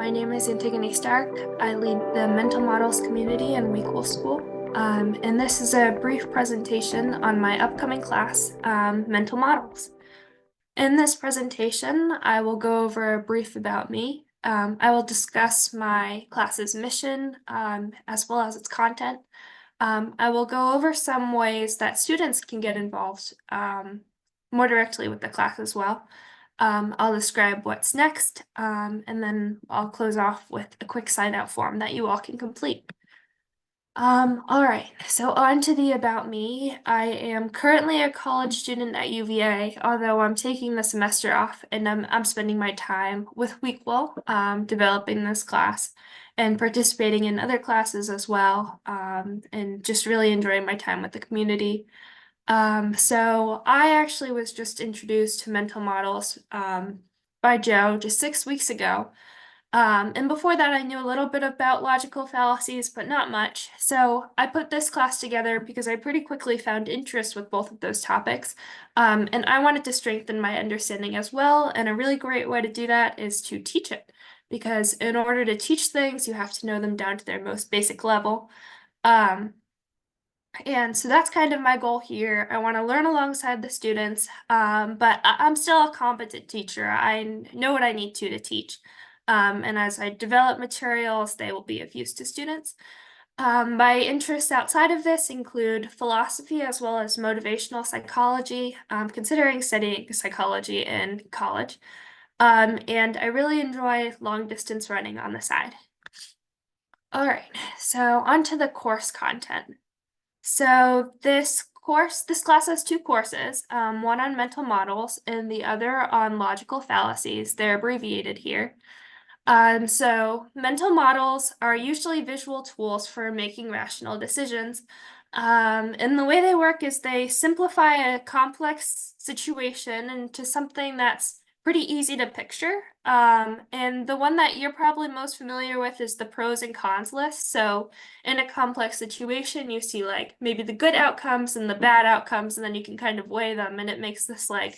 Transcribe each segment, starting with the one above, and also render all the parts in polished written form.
My name is Antigone Stark. I lead the mental models community in WEquil School. And this is a brief presentation on my upcoming class, Mental Models. In this presentation, I will go over a brief about me. I will discuss my class's mission, as well as its content. I will go over some ways that students can get involved, more directly with the class as well. I'll describe what's next, and then I'll close off with a quick sign-out form that you all can complete. All right, so on to the about me. I am currently a college student at UVA, although I'm taking the semester off and I'm spending my time with WEquil, developing this class and participating in other classes as well, and just really enjoying my time with the community. So I actually was just introduced to mental models by Joe just 6 weeks ago. And before that, I knew a little bit about logical fallacies, but not much. So I put this class together because I pretty quickly found interest with both of those topics. And I wanted to strengthen my understanding as well. And a really great way to do that is to teach it. Because in order to teach things, you have to know them down to their most basic level. And so that's kind of my goal here. I want to learn alongside the students, but I'm still a competent teacher. I know what I need to teach. And as I develop materials, they will be of use to students. My interests outside of this include philosophy as well as motivational psychology, considering studying psychology in college. And I really enjoy long distance running on the side. All right, so on to the course content. So this class has two courses, one on mental models and the other on logical fallacies. They're abbreviated here. So mental models are usually visual tools for making rational decisions. And the way they work is they simplify a complex situation into something that's pretty easy to picture. And the one that you're probably most familiar with is the pros and cons list. So in a complex situation, you see like maybe the good outcomes and the bad outcomes, and then you can kind of weigh them, and it makes this like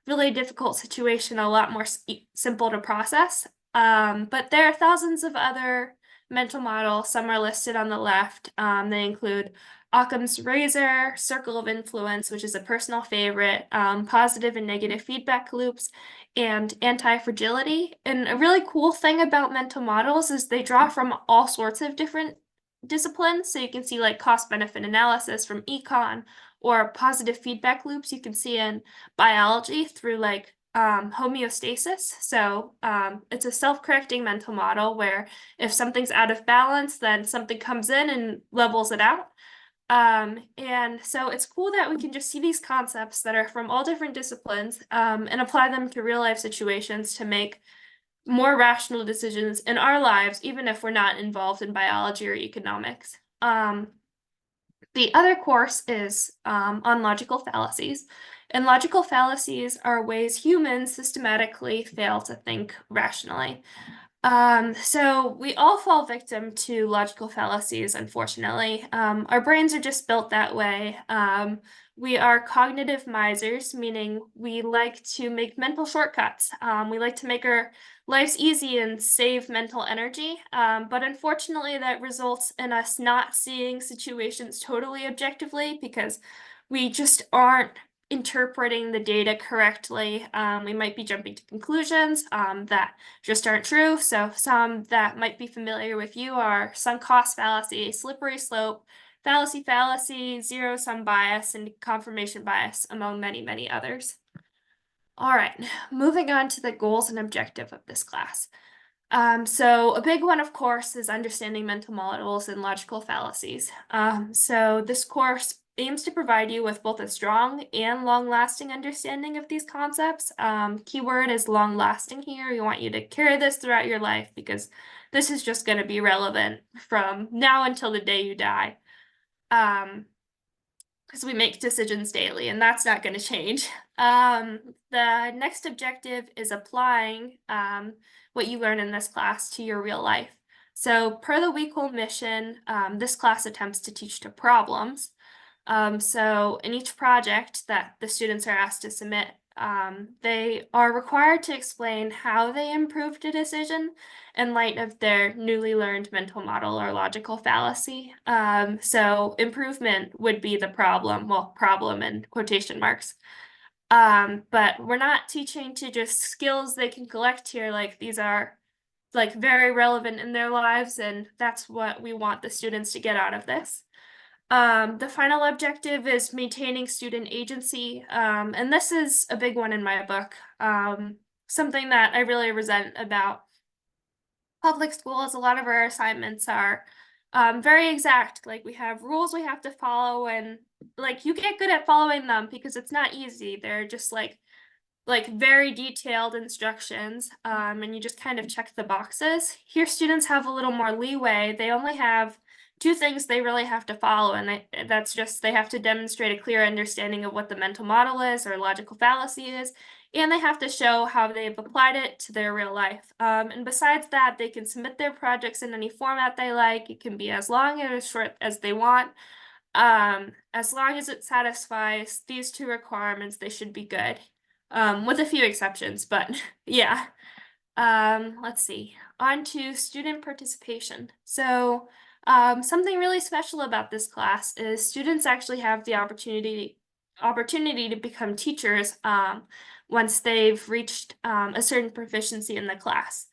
really difficult situation a lot more simple to process. But there are thousands of other mental models. Some are listed on the left. They include Occam's razor, circle of influence, which is a personal favorite, positive and negative feedback loops, and anti-fragility. And a really cool thing about mental models is they draw from all sorts of different disciplines. So you can see like cost-benefit analysis from econ, or positive feedback loops you can see in biology through like homeostasis. So it's a self-correcting mental model where if something's out of balance, then something comes in and levels it out. And so it's cool that we can just see these concepts that are from all different disciplines, and apply them to real life situations to make more rational decisions in our lives, even if we're not involved in biology or economics. The other course is on logical fallacies. And logical fallacies are ways humans systematically fail to think rationally. So we all fall victim to logical fallacies, unfortunately. Our brains are just built that way. We are cognitive misers, meaning we like to make mental shortcuts. We like to make our lives easy and save mental energy. But unfortunately, that results in us not seeing situations totally objectively because we just aren't interpreting the data correctly. We might be jumping to conclusions that just aren't true. So some that might be familiar with you are sunk cost fallacy, slippery slope, fallacy, zero-sum bias, and confirmation bias, among many, many others. All right, moving on to the goals and objective of this class. So a big one, of course, is understanding mental models and logical fallacies. So this course aims to provide you with both a strong and long-lasting understanding of these concepts. Keyword is long-lasting here. We want you to carry this throughout your life because this is just going to be relevant from now until the day you die. Because we make decisions daily, and that's not going to change. The next objective is applying what you learn in this class to your real life. So per the WEquil mission, this class attempts to teach to problems. So in each project that the students are asked to submit, They are required to explain how they improved a decision in light of their newly learned mental model or logical fallacy. So improvement would be the problem, well, problem in quotation marks. But we're not teaching to just skills they can collect here, like these are like very relevant in their lives, and that's what we want the students to get out of this. The final objective is maintaining student agency, and this is a big one in my book. Something that I really resent about public schools, a lot of our assignments are very exact. Like we have rules we have to follow, and like you get good at following them because it's not easy. They're just like very detailed instructions, and you just kind of check the boxes. Here, students have a little more leeway. They only have two things they really have to follow, and that's just they have to demonstrate a clear understanding of what the mental model is or logical fallacy is, and they have to show how they've applied it to their real life. And besides that, they can submit their projects in any format they like. It can be as long or as short as they want. As long as it satisfies these two requirements, they should be good. With a few exceptions, but yeah. Let's see. On to student participation. So, something really special about this class is students actually have the opportunity to become teachers once they've reached a certain proficiency in the class.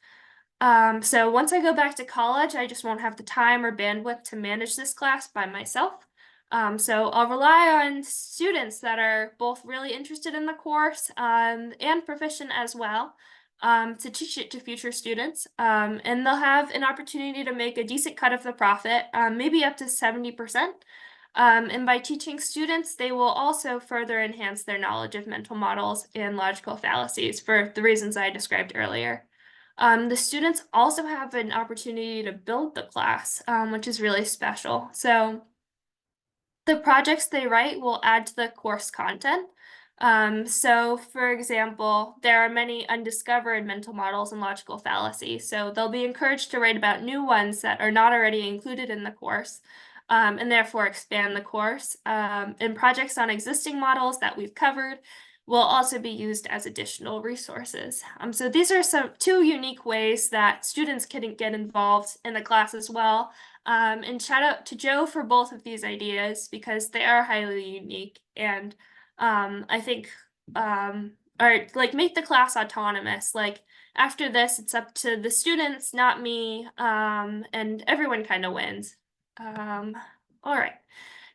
So once I go back to college, I just won't have the time or bandwidth to manage this class by myself. So I'll rely on students that are both really interested in the course and proficient as well to teach it to future students. And they'll have an opportunity to make a decent cut of the profit, maybe up to 70%. And by teaching students, they will also further enhance their knowledge of mental models and logical fallacies for the reasons I described earlier. The students also have an opportunity to build the class, which is really special. So the projects they write will add to the course content. So for example, there are many undiscovered mental models and logical fallacies. So they'll be encouraged to write about new ones that are not already included in the course, and therefore expand the course. And projects on existing models that we've covered will also be used as additional resources. So these are two unique ways that students can get involved in the class as well. And shout out to Joe for both of these ideas because they are highly unique and I think or like make the class autonomous. Like after this, it's up to the students, not me, and everyone kind of wins. All right.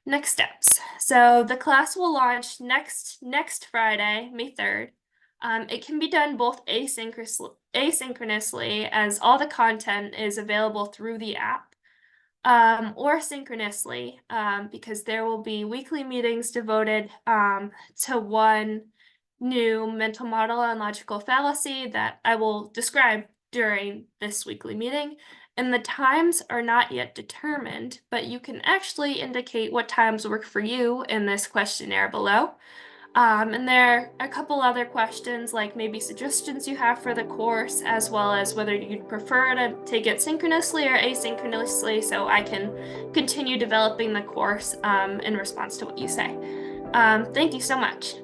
Next steps. So the class will launch next Friday, May 3rd. It can be done both asynchronously as all the content is available through the app, or synchronously, because there will be weekly meetings devoted to one new mental model and logical fallacy that I will describe during this weekly meeting. And the times are not yet determined, but you can actually indicate what times work for you in this questionnaire below. And there are a couple other questions, like maybe suggestions you have for the course, as well as whether you'd prefer to take it synchronously or asynchronously, so I can continue developing the course in response to what you say. Thank you so much.